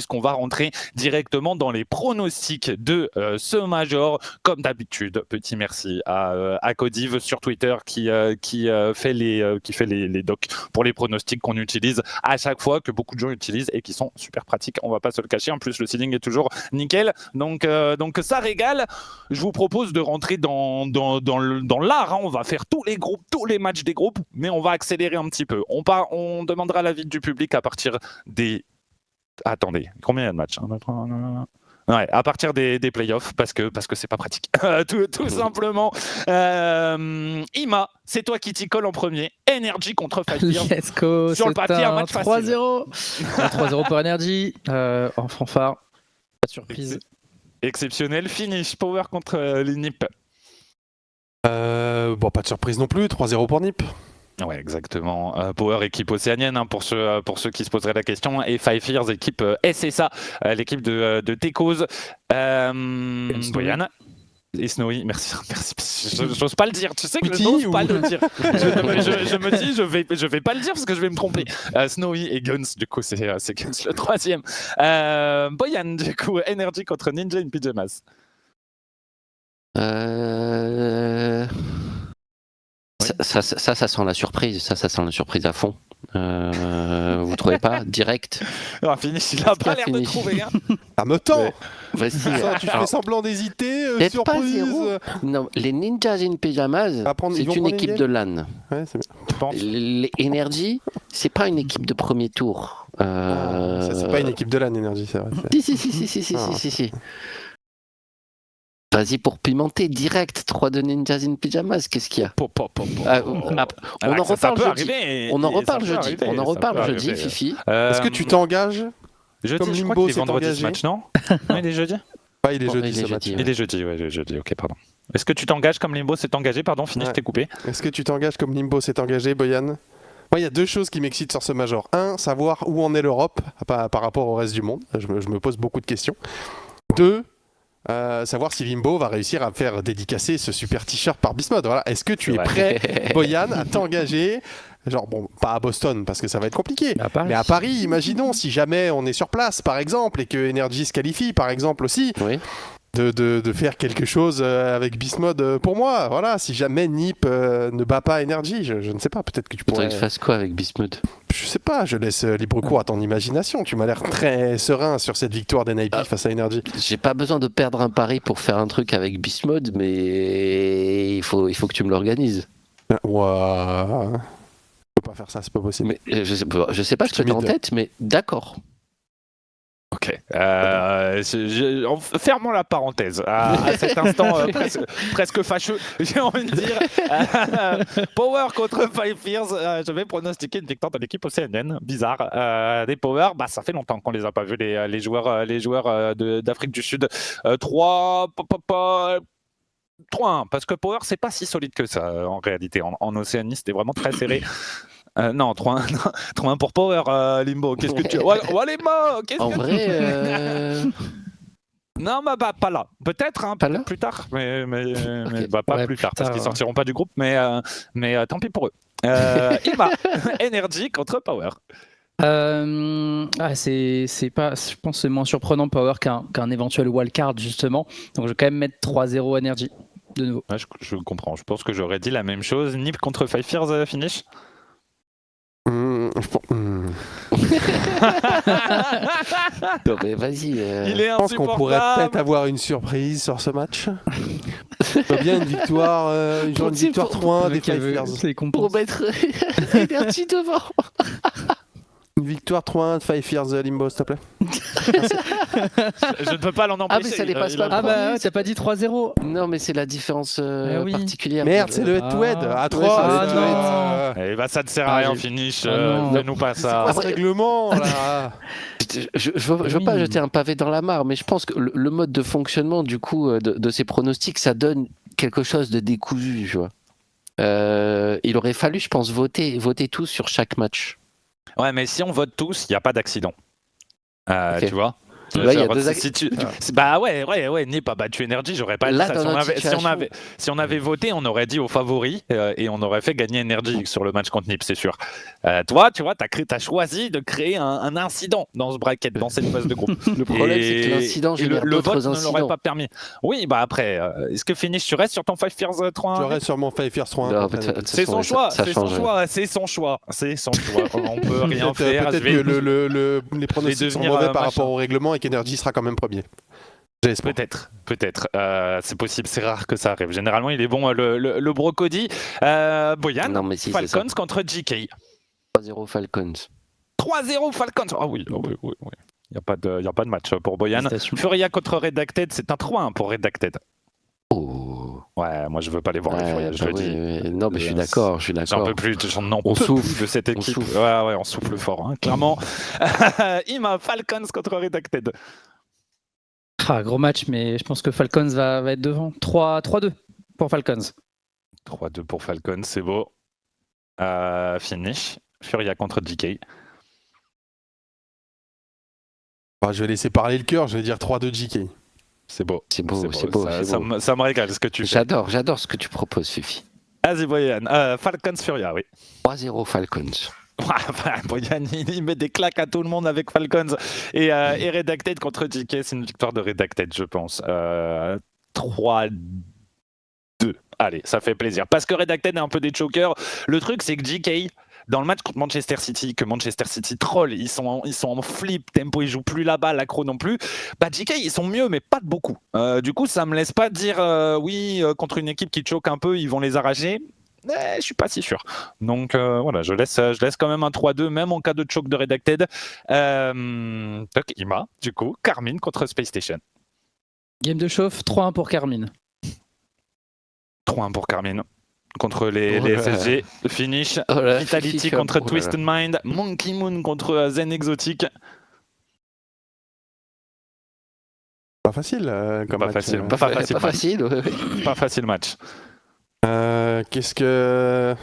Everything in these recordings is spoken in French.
puisqu'on va rentrer directement dans les pronostics de ce Major. Comme d'habitude, petit merci à Codiv sur Twitter qui fait les docs pour les pronostics qu'on utilise à chaque fois, que beaucoup de gens utilisent et qui sont super pratiques, on va pas se le cacher. En plus, le seeding est toujours nickel, donc ça régale. Je vous propose de rentrer dans l'art, hein. On va faire tous les groupes, tous les matchs des groupes, mais on va accélérer un petit peu. On demandera l'avis du public à partir des... Attendez, combien il y a de matchs? Ouais, à partir des playoffs, parce que c'est pas pratique. tout simplement. Ima, c'est toi qui t'y colle en premier. Energy contre Fafir. Let's go. Sur le papier, un match 3-0. 3-0 pour Energy. En fanfare. Pas de surprise. Exceptionnel finish. Power contre les NiP. Bon, pas de surprise non plus. 3-0 pour NiP. Ouais, exactement. Power, équipe océanienne, hein, pour ceux qui se poseraient la question, et Five Years, équipe SSA, l'équipe de Tekos. Boyan et Snowy, merci. J'ose pas le dire, tu sais que je n'ose pas le dire. Je me dis, je vais pas le dire parce que je vais me tromper. Snowy et Guns, du coup, c'est Guns le troisième. Boyan, du coup, Energy contre Ninja in Pyjamas. Ça sent la surprise. Ça sent la surprise à fond. Vous trouvez pas direct? Finish, il a pas l'air de trouver. Hein. Ah, me tend. Ouais, si, tu fais semblant d'hésiter, surprise. surprise. Non, les Ninjas in Pyjamas, c'est une équipe de LAN. Ouais, c'est bien. Les Energy, c'est pas une équipe de premier tour. Ça, c'est pas une équipe de LAN, Energy, c'est vrai. Si. Vas-y pour pimenter direct 3 de Ninjas in Pyjamas, qu'est-ce qu'il y a? On en reparle jeudi. On en reparle jeudi, Fifi. Est-ce que tu t'engages comme Limbo s'est engagé? Match, non? Non, il est jeudi. Ouais, il est jeudi ce match. Il est jeudi, ouais, jeudi. Ok, pardon. Est-ce que tu t'engages comme Limbo s'est engagé? Pardon, finish, t'es coupé. Est-ce que tu t'engages comme Limbo s'est engagé, Boyan? Moi, il y a deux choses qui m'excitent sur ce Major. Un, savoir où en est l'Europe par rapport au reste du monde. Je me pose beaucoup de questions. Deux, savoir si Limbo va réussir à faire dédicacer ce super t-shirt par Bismod. Voilà. Est-ce que tu es prêt, Boyan, à t'engager? Genre, bon, pas à Boston parce que ça va être compliqué, mais à Paris, imaginons, si jamais on est sur place, par exemple, et que Energy se qualifie, par exemple, aussi, de faire quelque chose avec Bismod pour moi. Voilà, si jamais NiP ne bat pas Energy, je ne sais pas, peut-être que tu pourrais... Tu fasses quoi avec Bismod? Je sais pas, je laisse libre cours à ton imagination. Tu m'as l'air très serein sur cette victoire d'NIP face à Energy. J'ai pas besoin de perdre un pari pour faire un truc avec Bismod, mais il faut que tu me l'organises. Ouah... Je peux pas faire ça, c'est pas possible. Mais je sais pas ce que t'as en tête, mais d'accord. Ok. Fermons la parenthèse à cet instant presque fâcheux, j'ai envie de dire. Power contre Five Years. Je vais pronostiquer une victoire de l'équipe océanienne. Bizarre. Des Power, ça fait longtemps qu'on les a pas vus, les joueurs d'Afrique du Sud. 3-1, parce que Power, c'est pas si solide que ça en réalité. En Océanie, c'était vraiment très serré. Non, 3-1 pour Power, Limbo. Qu'est-ce que tu... Limbo, qu'est-ce en que vrai, Non, pas là. Peut-être plus tard, mais okay. Pas plus tard, parce qu'ils sortiront pas du groupe, mais tant pis pour eux. Ima, Energy contre Power. C'est pas, je pense que c'est moins surprenant Power qu'un éventuel wildcard justement. Donc je vais quand même mettre 3-0 Energy de nouveau. Ouais, je comprends. Je pense que j'aurais dit la même chose. NiP contre Five Years finish. Non mais vas-y. Je pense qu'on pourrait peut-être avoir une surprise sur ce match. Bien une victoire, une victoire 3-1 des Five Years. Pour mettre Energy devant. Une victoire 3-1 de Five Years Limbo, s'il te plaît. Je ne peux pas l'en empêcher. Mais ça dépasse pas. T'as pas dit 3-0. Non, mais c'est la différence particulière. Merde, c'est le head-to-head à 3. Ça ne sert à rien, finish. Fais-nous pas ça. C'est quoi ce règlement là? Je veux pas jeter un pavé dans la mare, mais je pense que le mode de fonctionnement du coup de ces pronostics, ça donne quelque chose de décousu, tu vois. Il aurait fallu, je pense, voter tous sur chaque match. Ouais, mais si on vote tous, il n'y a pas d'accident. Tu vois. Là, il y a deux Bah ouais, Nip a battu Energy, j'aurais pas dit Là, ça. dans notre situation- Si on avait voté, on aurait dit aux favoris et on aurait fait gagner Energy sur le match contre Nip, c'est sûr. Toi, tu vois, t'as choisi de créer un incident dans ce bracket, dans cette phase de groupe. Le problème, c'est que l'incident génère le vote d'autres ne l'aurait incidents. pas permis. Oui, bah après, est-ce que Finish, tu restes sur ton 5 Fears 3-1? Je reste sur mon Five Fears 3-1. Non, en contre fait, Energy. C'est son choix, c'est son choix, c'est son choix. On peut rien faire. Peut-être que les pronostics sont devenir, mauvais par machin. rapport au règlement et qu'Energy sera quand même premier. J'ai espoir. Peut-être. C'est possible, c'est rare que ça arrive. Généralement, il est bon, le Brocody. Boyan, Non, mais si, c'est ça. Falcons contre GK. 3-0 Falcons. 3-0 Falcons. Ah oui. Il n'y a pas de match pour Boyan. Félicitations. Furia contre Redacted, c'est un 3-1 pour Redacted. Oh. Ouais, moi je veux pas les voir les Furia, je bah le dis. oui. Non, mais je suis d'accord. J'en peux plus, j'en On peux souffle, plus de cette on équipe. souffle. Ouais, on souffle fort, hein, clairement. Ima, Falcons contre Redacted. Gros match, mais je pense que Falcons va être devant. 3-2 pour Falcons. 3-2 pour Falcons, c'est beau. Finish. Furia contre GK. Je vais laisser parler le cœur, je vais dire 3-2 GK. C'est beau. C'est beau. Ça me régale ce que tu fais. J'adore ce que tu proposes, Fifi. Vas-y, Boyan. Falcons Furia, oui. 3-0 Falcons. Boyan, il met des claques à tout le monde avec Falcons. Et Redacted contre GK, c'est une victoire de Redacted, je pense. 3-2. Allez, ça fait plaisir. Parce que Redacted est un peu des chokers. Le truc, c'est que GK, dans le match contre Manchester City, que Manchester City troll, ils sont en flip, tempo, ils jouent plus la balle, l'accro non plus. Bah GK, ils sont mieux, mais pas de beaucoup. Du coup, ça me laisse pas dire contre une équipe qui choque un peu, ils vont les arracher. Je suis pas si sûr. Donc voilà, je laisse quand même un 3-2, même en cas de choke de Redacted. Donc Ima, du coup, Carmine contre Space Station. Game de chauffe, 3-1 pour Carmine. 3-1 pour Carmine. Contre les SSG, finish. Vitality contre Twisted Mind, Monkey Moon contre Zen Exotic. Pas facile comme Pas match. facile. Pas facile match. Qu'est-ce que...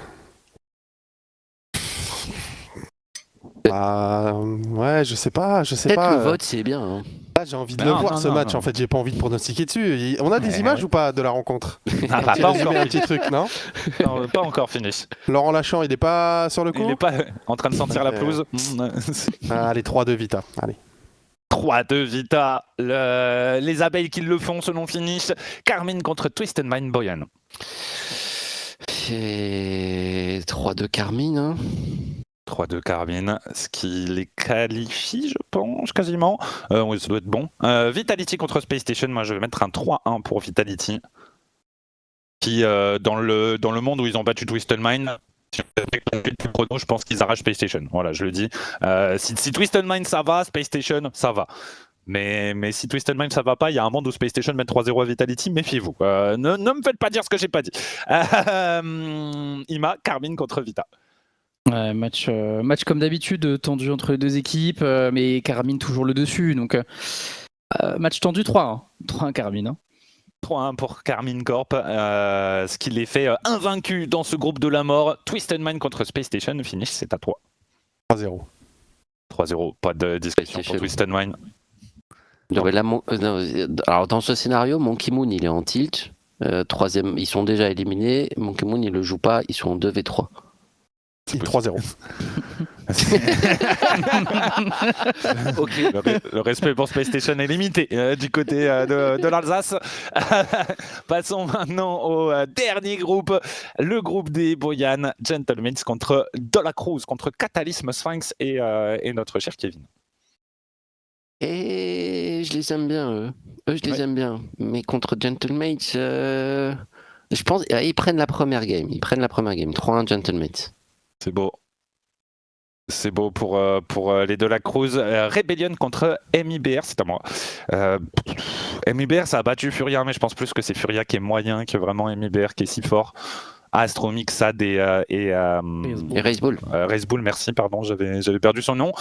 ouais, je sais pas. Peut-être le vote, c'est bien. Hein. Là, j'ai envie de le voir ce match. En fait, j'ai pas envie de pronostiquer dessus. On a des images ou pas de la rencontre? Pas encore. Un petit truc, non? Non, pas encore finish. Laurent Lachant, il est pas sur le coup? Il est pas en train de sentir la pelouse. Allez, 3-2 Vita. Allez. 3-2 Vita. Les abeilles qui le font selon finish. Carmine contre Twisted Mind Boyan. Et 3-2 Carmine. Hein. 3-2 Carmine, ce qui les qualifie, je pense, quasiment. Oui, ça doit être bon. Vitality contre Space Station, moi je vais mettre un 3-1 pour Vitality. Qui, dans le monde où ils ont battu Twisted Mind, je pense qu'ils arrachent Space Station. Voilà, je le dis. Si Twisted Mind ça va, Space Station ça va. Mais si Twisted Mind ça va pas, il y a un monde où Space Station met 3-0 à Vitality, méfiez-vous. Ne me faites pas dire ce que j'ai pas dit. Ima, Carmine contre Vita. Ouais, match comme d'habitude, tendu entre les deux équipes, mais Carmine toujours le dessus. Donc, match tendu 3-1. 3-1 Carmine. Hein. 3-1 pour Carmine Corp, ce qui les fait invaincus dans ce groupe de la mort. Twisted Mind contre Space Station, finish, c'est à 3. 3-0. 3-0, pas de discussion pour Twisted Mind. Non, mais là, alors dans ce scénario, Monkey Moon il est en tilt. Troisième, ils sont déjà éliminés. Monkey Moon il le joue pas, ils sont en 2v3. 3-0. Okay. Le respect pour Space Station est limité du côté de l'Alsace. Passons maintenant au dernier groupe, le groupe des Boyan, Gentlemen contre Dola Cruz, contre Catalysm Sphinx et notre cher Kevin. Et je les aime bien, eux. Je les aime bien. Mais contre Gentlemates, je pense ils prennent la première game. 3-1 Gentlemates. C'est beau. C'est beau pour les Dola Cruz. Rebellion contre MIBR, c'est à moi. MIBR, ça a battu Furia, mais je pense plus que c'est Furia qui est moyen que vraiment MIBR qui est si fort. Astromix, Sad et Racebull. Racebull, merci, pardon, j'avais perdu son nom.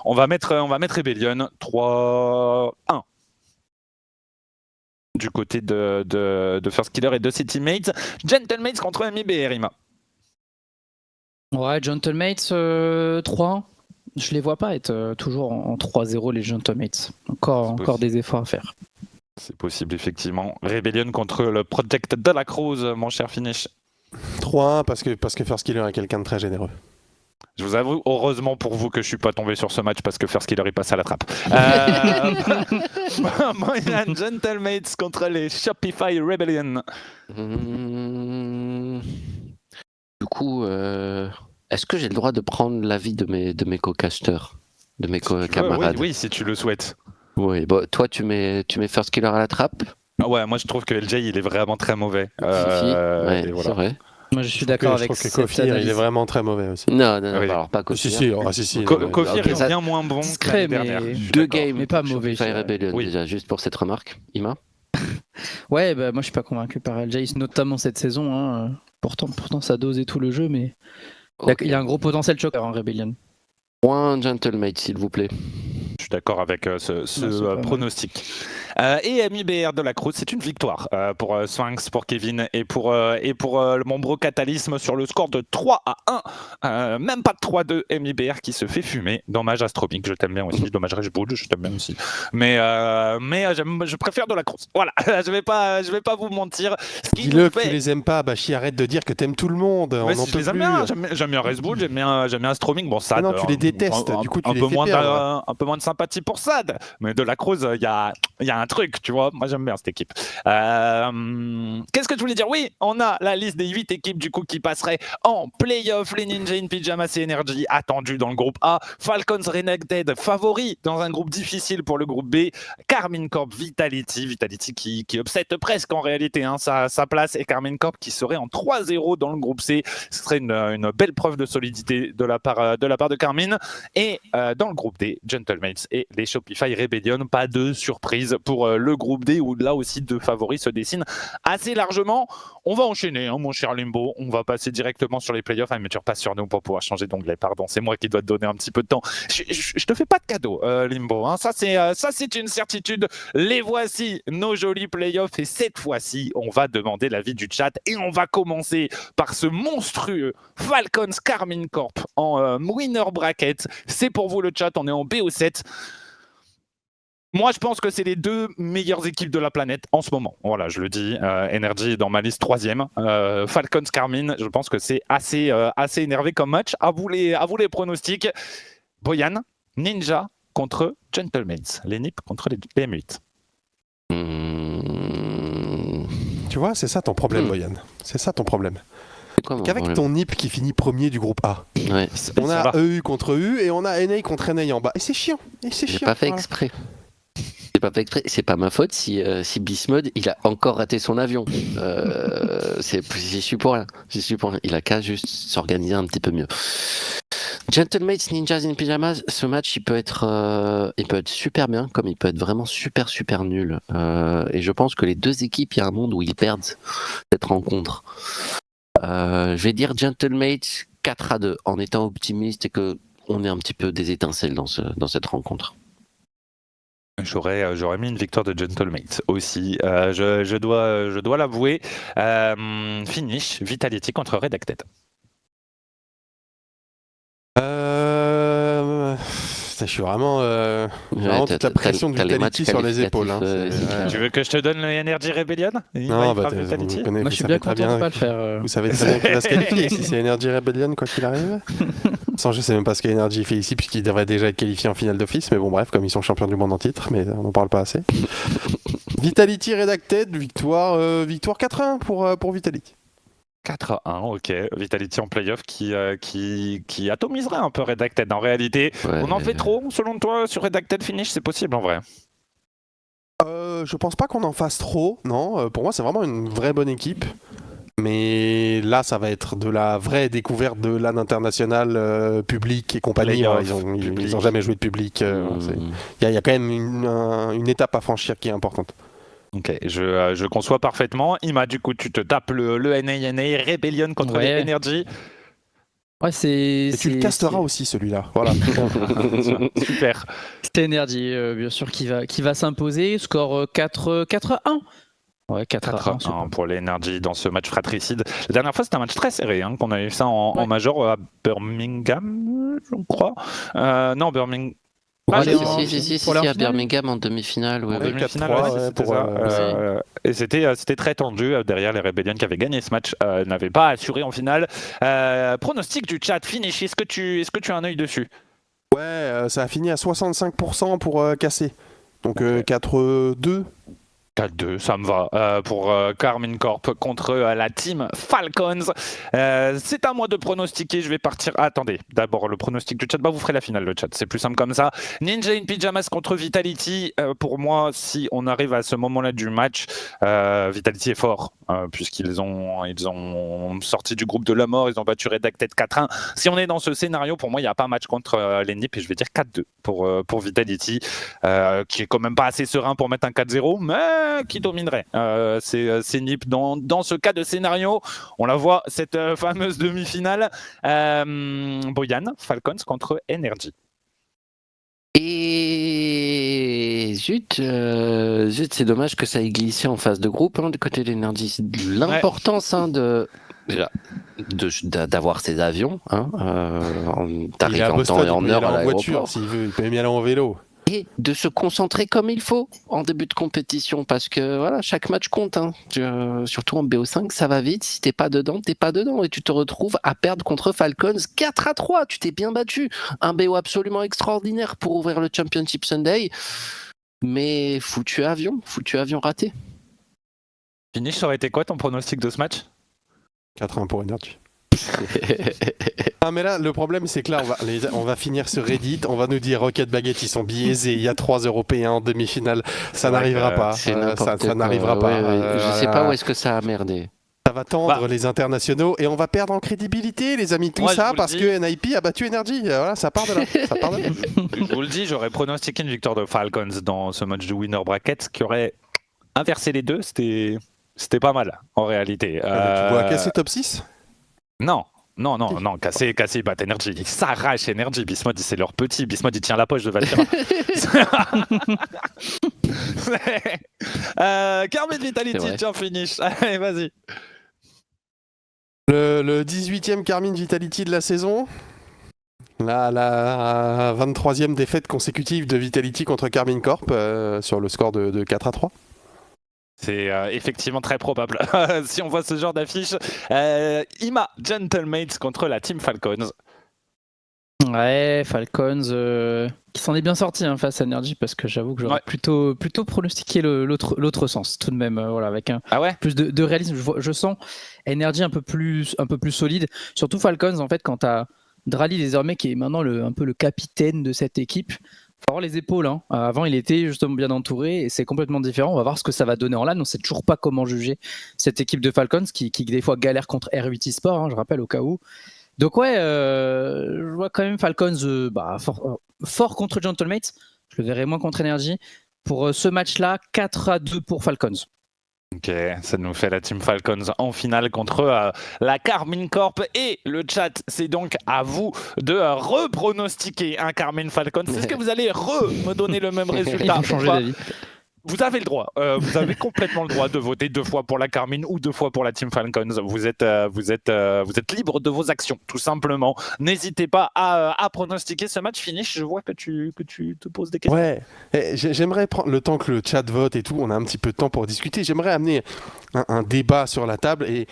On va mettre Rebellion 3-1. Du côté de First Killer et de ses teammates. Gentlemates contre MIBR, Ima. Ouais, Gentlemates 3-1. Je les vois pas être toujours en 3-0 les Gentlemates. Encore des efforts à faire. C'est possible, effectivement. Rebellion contre le Project de la Cruz, mon cher Finish. 3-1 parce que First Killer est quelqu'un de très généreux. Je vous avoue, heureusement pour vous que je suis pas tombé sur ce match parce que First Killer est passé à la trappe. Moyen Gentlemates contre les Shopify Rebellion. Du coup, est-ce que j'ai le droit de prendre l'avis de mes co-casters, de mes camarades? Oui, si tu le souhaites. Oui, bon, toi tu mets First Killer à la trappe. Ouais, moi je trouve que LJ il est vraiment très mauvais. Ouais, voilà. c'est vrai. Moi je suis d'accord avec Je trouve que cette Kofir, il analyse. est vraiment très mauvais aussi. Non, Oui. alors pas Kofir. Si. Kofir est ça- bien moins bon discret, que l'année dernière. mais- Je suis Deux d'accord. games, mais pas mauvais, Shopify je dirais. Rebellion Oui. déjà, juste pour cette remarque. Ima. Ouais, bah moi je suis pas convaincu par LJ, notamment cette saison. Hein. Pourtant ça dose et tout le jeu, mais il y a un gros potentiel choker en Rebellion. Point Gentlemate, s'il vous plaît. Je suis d'accord avec ce c'est pas mal. pronostic. Et MIBR de la Cruz, c'est une victoire pour Sphinx, pour Kevin et pour mon bro Catalysme sur le score de 3-1. Même pas de 3-2 MIBR qui se fait fumer. Dommage Astromic, je t'aime bien aussi. Dommage Rage-Bull, je t'aime bien aussi. Mais je préfère de la Cruz. Voilà, je vais pas vous mentir. Ce qui Dis-le nous que fait- tu les aimes pas, Bachi, arrête de dire que t'aimes tout le monde. On Ouais, n'en si, je peut les aime plus. bien, j'aime bien Rage-Bull, j'aime bien Stroming. Bon, Sad, Ah non, tu les détestes, du coup, tu les fais perdre. un peu moins de sympathie pour Sad, mais de la Cruz, il y a un truc, tu vois. Moi, j'aime bien cette équipe. Qu'est-ce que je voulais dire? Oui, on a la liste des 8 équipes du coup qui passeraient en playoff. Les Ninja in Pyjamas et Energy attendus dans le groupe A. Falcons Renegade favoris dans un groupe difficile pour le groupe B. Karmine Corp Vitality qui upset presque en réalité sa place, et Karmine Corp qui serait en 3-0 dans le groupe C. Ce serait une belle preuve de solidité de la part de Karmine. Et dans le groupe D, Gentlemates et les Shopify Rebellion. Pas de surprise pour le groupe D où là aussi deux favoris se dessinent assez largement. On va enchaîner, mon cher Limbo. On va passer directement sur les playoffs. Mais tu repasses sur nous pour pouvoir changer d'onglet. Pardon, c'est moi qui dois te donner un petit peu de temps. Je te fais pas de cadeau, Limbo. Ça c'est une certitude. Les voici, nos jolis playoffs. Et cette fois-ci, on va demander l'avis du chat. Et on va commencer par ce monstrueux Falcons Karmine Corp en winner bracket. C'est pour vous le chat. On est en BO7. Moi, je pense que c'est les deux meilleures équipes de la planète en ce moment. Voilà, je le dis. Energy est dans ma liste 3e. Falcons Karmine, je pense que c'est assez énervé comme match. À vous les pronostics. Boyan, Ninja contre Gentlemates. Les NIP contre les M8. Tu vois, c'est ça ton problème, Boyan. C'est ça ton problème. Qu'avec ton NIP qui finit premier du groupe A, Ouais. on a EU contre EU et on a NA contre NA en bas. Et c'est chiant. J'ai pas fait exprès. C'est pas fait exprès. C'est pas ma faute si Bismode il a encore raté son avion. J'y suis pour rien. Il a qu'à juste s'organiser un petit peu mieux. Gentlemates Ninjas in Pyjamas, ce match il peut être super bien comme il peut être vraiment super nul. Et je pense que les deux équipes, il y a un monde où ils perdent cette rencontre. Je vais dire Gentlemates 4-2 en étant optimiste et que on est un petit peu des étincelles dans cette rencontre. J'aurais mis une victoire de Gentlemates aussi. Je dois l'avouer. Finish, Vitality contre Redacted. Je suis vraiment toute la pression de Vitality sur les épaules. Tu veux que je te donne le Energy Rebellion? Non, Vitality. Moi, je suis bien content de ne pas le faire. Vous savez très bien qu'il va se qualifier si c'est Energy Rebellion, quoi qu'il arrive. Sans, je sais même pas ce qu'Energy fait ici, puisqu'il devrait déjà être qualifié en finale d'office. Mais bon, bref, comme ils sont champions du monde en titre, mais on n'en parle pas assez. Vitality Redacted, victoire 4-1 pour Vitality. 4-1, ok. Vitality en playoff qui atomiserait un peu Redacted. En réalité, on en fait trop, selon toi, sur Redacted Finish? C'est possible en vrai? Je pense pas qu'on en fasse trop, non. Pour moi, c'est vraiment une vraie bonne équipe. Mais là, ça va être de la vraie découverte de l'âne international public et compagnie. Ils ont jamais joué de public. Il y a quand même une étape à franchir qui est importante. Ok, je conçois parfaitement. Ima, du coup, tu te tapes le NA Rebellion contre les Energy. Ouais, et tu le casteras aussi, celui-là. Voilà. Super. C'est Energy, bien sûr, qui va s'imposer. Score 4-1. Ouais, 4-1 c'est pas- pour les Energy dans ce match fratricide. La dernière fois, c'était un match très serré, qu'on avait fait ça en major à Birmingham, je crois. Non, Birmingham. Pour aller Si, en- si, si, si, pour si, aller en à finale. Birmingham en demi-finale. Ouais, En ouais. demi-finale, 4-3, ouais, ouais, c'était pour, ça. Et c'était très tendu. Derrière, les Rebellion qui avaient gagné ce match n'avaient pas assuré en finale. Pronostic du chat, finish. Est-ce que tu as un œil dessus? Ouais, ça a fini à 65% pour casser. Donc Ok. 4-2. 4-2, ça me va. Pour Karmine Corp contre la team Falcons. C'est à moi de pronostiquer. Je vais partir. Attendez, d'abord le pronostic du chat. Bah, vous ferez la finale, le chat. C'est plus simple comme ça. Ninja in Pyjamas contre Vitality. Pour moi, si on arrive à ce moment-là du match, Vitality est fort. Puisqu'ils ont sorti du groupe de la mort. Ils ont battu Redacted 4-1. Si on est dans ce scénario, pour moi, il n'y a pas match contre les NiP. Et je vais dire 4-2 pour Vitality. Qui est quand même pas assez serein pour mettre un 4-0. Mais qui dominerait. C'est NiP dans ce cas de scénario. On la voit, cette fameuse demi-finale. Boyan, Falcons contre Energy. Et zut, c'est dommage que ça ait glissé en phase de groupe du côté de l'Energy. C'est de l'importance d'avoir ces avions, d'arriver en temps et en heure à en voiture l'aéroport. s'il veut, il peut même y aller en vélo. Et de se concentrer comme il faut en début de compétition, parce que voilà, chaque match compte. Surtout en BO5, ça va vite. Si t'es pas dedans, et tu te retrouves à perdre contre Falcons 4-3. Tu t'es bien battu. Un BO absolument extraordinaire pour ouvrir le Championship Sunday, mais foutu avion raté. Finish, ça aurait été quoi ton pronostic de ce match? 4-1 pour Energy. Ah mais là le problème c'est que là on va finir ce Reddit, on va nous dire Rocket Baguette ils sont biaisés, il y a 3 Européens en demi-finale, ça n'arrivera pas. Ça n'arrivera pas. Je sais pas où est-ce que ça a merdé. Ça va tendre les internationaux et on va perdre en crédibilité les amis, tout ça parce que NIP a battu Energy, voilà, ça part de là. Je vous le dis, j'aurais pronostiqué une victoire de Falcons dans ce match de winner bracket qui aurait inversé les deux, c'était pas mal en réalité. Tu vois casser top 6 ? Non, casser bat Energy. Ils s'arrachent Energy. Bismod, c'est leur petit. Bismod, il tient la poche de Valkyra. Carmen Vitality, tiens, finish. Allez, vas-y. Le 18e Carmine Vitality de la saison. La 23e défaite consécutive de Vitality contre Karmine Corp sur le score de 4-3. C'est effectivement très probable. Si on voit ce genre d'affiche, Ima Gentlemates contre la team Falcons. Ouais, Falcons qui s'en est bien sorti face à Energy, parce que j'avoue que j'aurais plutôt pronostiqué l'autre sens tout de même, avec plus de réalisme. Je sens Energy un peu plus solide, surtout Falcons en fait quand t'as Drali désormais qui est maintenant un peu le capitaine de cette équipe. Faut avoir les épaules. Avant, il était justement bien entouré et c'est complètement différent. On va voir ce que ça va donner en LAN. On sait toujours pas comment juger cette équipe de Falcons qui des fois galère contre R8 eSport, je rappelle au cas où. Donc je vois quand même Falcons fort contre Gentlemates. Je le verrai moins contre Energy. Pour ce match-là, 4-2 pour Falcons. Ok, ça nous fait la team Falcons en finale contre la Karmine Corp. Et le chat, c'est donc à vous de repronostiquer un Karmine Falcons. Est-ce que vous allez me donner le même résultat? Changer d'avis. Vous avez le droit, vous avez complètement le droit de voter 2 fois pour la Karmine ou 2 fois pour la team Falcons. Vous êtes libre de vos actions, tout simplement. N'hésitez pas à pronostiquer ce match finish. Je vois que tu te poses des questions. Ouais, j'aimerais prendre le temps que le chat vote et tout, on a un petit peu de temps pour discuter. J'aimerais amener un débat sur la table et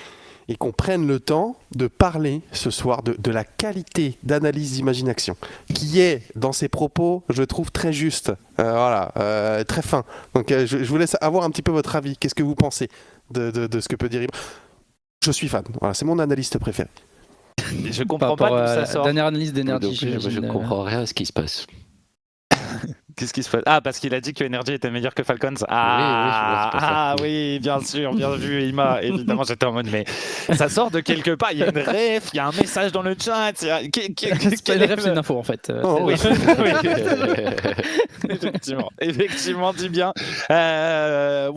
qu'on prenne le temps de parler ce soir de la qualité d'analyse d'imagination qui est dans ses propos, je trouve très juste, très fin. Donc je vous laisse avoir un petit peu votre avis. Qu'est-ce que vous pensez de ce que peut dire Ibrahim? Je suis fan, voilà, c'est mon analyste préféré. Je comprends pas d'où ça sort. Dernière analyse d'énergie. Je comprends rien à ce qui se passe. Qu'est-ce qui se passe? Parce qu'il a dit que Energy était meilleur que Falcons. Oui, bien sûr, bien vu, Ima. Évidemment, j'étais en mode, mais ça sort de quelque part. Il y a une ref, il y a un message dans le chat. C'est une ref, c'est une info en fait. Oui. Effectivement, dis bien. Je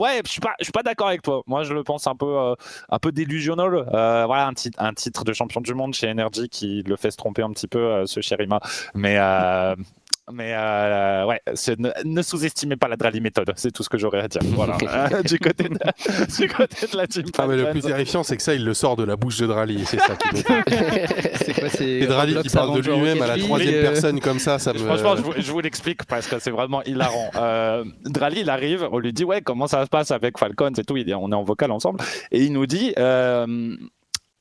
suis pas d'accord avec toi. Moi, je le pense un peu délusionnel. Voilà, un titre de champion du monde chez Energy qui le fait se tromper un petit peu, ce cher Ima. Mais Mais ouais, ne sous-estimez pas la Drally méthode, c'est tout ce que j'aurais à dire. Voilà. du côté de la team. Ah, mais le plus terrifiant, c'est que ça, il le sort de la bouche de Drally, c'est ça qui C'est quoi, Et Drally qui parle de lui-même à la troisième personne comme ça me... Franchement, je vous l'explique parce que c'est vraiment hilarant. Drally, il arrive, on lui dit ouais, comment ça se passe avec Falcons et tout, on est en vocal ensemble, et il nous dit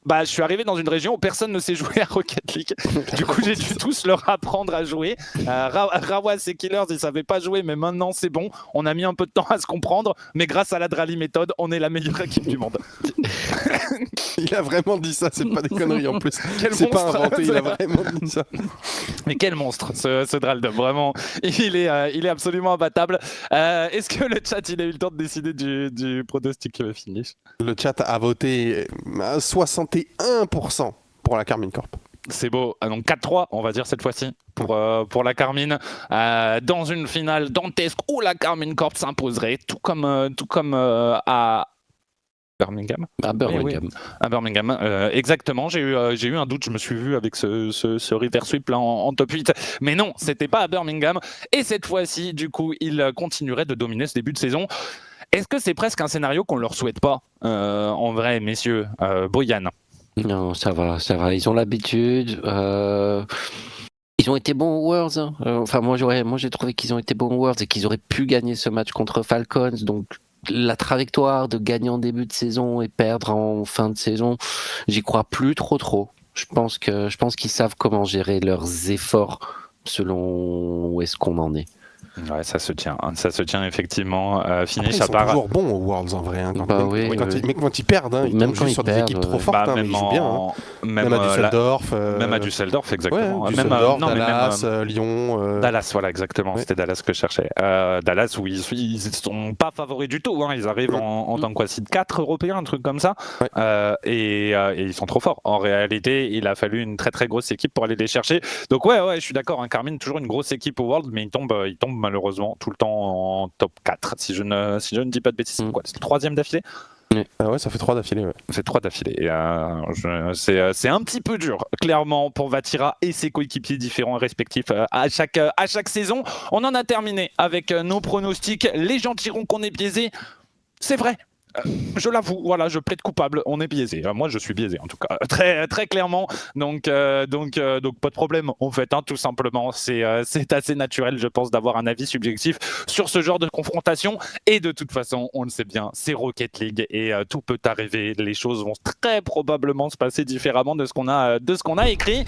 je suis arrivé dans une région où personne ne sait jouer à Rocket League. Du coup, j'ai dû tous leur apprendre à jouer. Rawas et Killers, ils savaient pas jouer, mais maintenant c'est bon. On a mis un peu de temps à se comprendre, mais grâce à la Drally méthode, on est la meilleure équipe du monde. Il a vraiment dit ça, c'est pas des conneries en plus. C'est pas inventé, il a vraiment dit ça. Mais quel monstre, ce Drald, vraiment. Il est absolument imbattable. Est-ce que le chat, il a eu le temps de décider du pronostic finish? Le chat a voté 61% pour la Karmine Corp. C'est beau. Donc 4-3, on va dire cette fois-ci, pour la Karmine. Dans une finale dantesque où la Karmine Corp s'imposerait, tout comme à Birmingham. À Birmingham. Oui. À Birmingham, exactement. J'ai eu un doute, je me suis vu avec ce reverse sweep là en top 8. Mais non, c'était pas à Birmingham. Et cette fois-ci, du coup, il continuerait de dominer ce début de saison. Est-ce que c'est presque un scénario qu'on leur souhaite pas, en vrai, messieurs? Boyan? Non, ça va. Ils ont l'habitude. Ils ont été bons aux Worlds. Hein. Enfin, moi, j'ai trouvé qu'ils ont été bons aux Worlds et qu'ils auraient pu gagner ce match contre Falcons. Donc, la trajectoire de gagner en début de saison et perdre en fin de saison, j'y crois plus trop. Je pense qu'ils savent comment gérer leurs efforts selon où est-ce qu'on en est. Ouais, ça se tient effectivement. Finish Après, ils sont toujours bons aux Worlds en vrai. Hein, quand ils perdent, hein, ils tombent juste sur des équipes trop fortes, mais ils jouent bien. Hein. Même à Düsseldorf. Même à Düsseldorf, exactement. Ouais, Düsseldorf, Dallas, Lyon. Dallas, voilà, exactement. Ouais. C'était Dallas que je cherchais. Dallas, où ils sont pas favoris du tout. Hein. Ils arrivent en tant que 4 Européens, un truc comme ça. Ouais. Et ils sont trop forts. En réalité, il a fallu une très très grosse équipe pour aller les chercher. Donc ouais, je suis d'accord. Hein, Karmine, toujours une grosse équipe au World, mais il tombe malheureusement tout le temps en top 4 si je ne dis pas de bêtises. C'est le 3e d'affilée? Ouais, ça fait 3 d'affilée. Ouais. C'est 3 d'affilée. C'est un petit peu dur, clairement, pour Vatira et ses coéquipiers différents et respectifs à chaque saison. On en a terminé avec nos pronostics. Les gens diront qu'on est biaisé. C'est vrai. Je l'avoue, voilà, je plaide coupable, on est biaisé. Moi, je suis biaisé en tout cas, très, très clairement. Donc, pas de problème en fait, hein, tout simplement. C'est assez naturel, je pense, d'avoir un avis subjectif sur ce genre de confrontation. Et de toute façon, on le sait bien, c'est Rocket League et tout peut arriver. Les choses vont très probablement se passer différemment de ce qu'on a écrit.